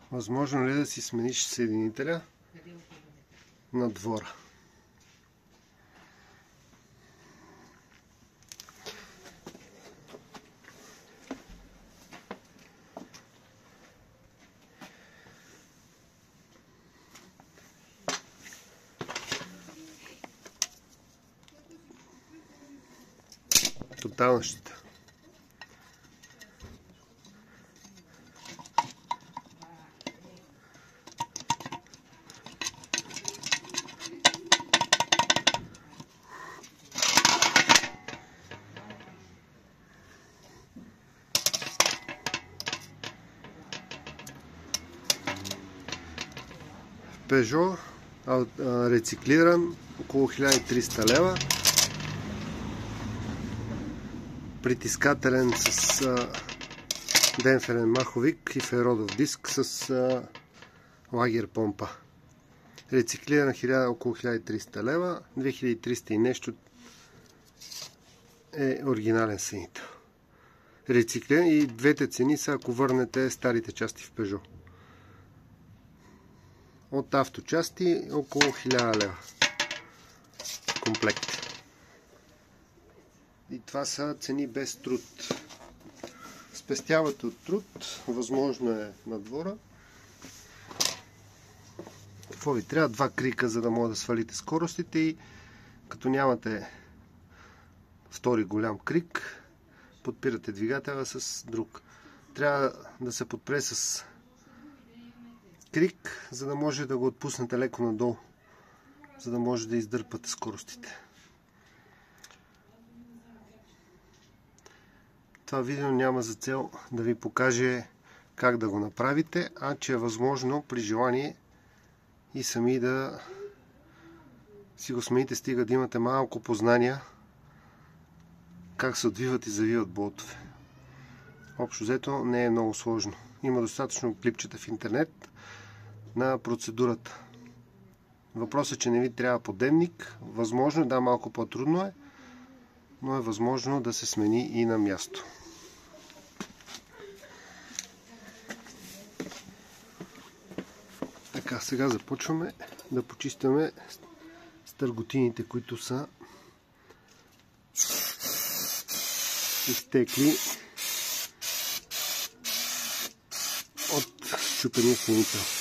Възможно ли е да си смениш съединителя на двора? Тотална щита. Peugeot, рециклиран, около 1300 лева. Притискателен с демпферен маховик и феродов диск с лагер помпа. Рециклиран около 1300 лева, 2300 и нещо е оригинален съединител. Рециклиран и двете цени са, ако върнете старите части в Peugeot. От авточасти около 1000 лева комплект. И това са цени без труд. Спестявате от труд, възможно е на двора. Какво ви трябва? 2 крика, за да може да свалите скоростите, и като нямате втори голям крик, подпирате двигателя с друг. Трябва да се подпре с крик, за да може да го отпуснете леко надолу, за да може да издърпате скоростите. Това видео няма за цел да ви покаже как да го направите, а че е възможно при желание и сами да си го смените, стига да имате малко познания как се отвиват и завиват болтове. Общо взето не е много сложно. Има достатъчно клипчета в интернет на процедурата. Въпросът е, че не ви трябва подемник. Възможно е, да, малко по-трудно е, но е възможно да се смени и на място. Така, сега започваме да почистваме стърготините, които са изтекли от счупения съединител.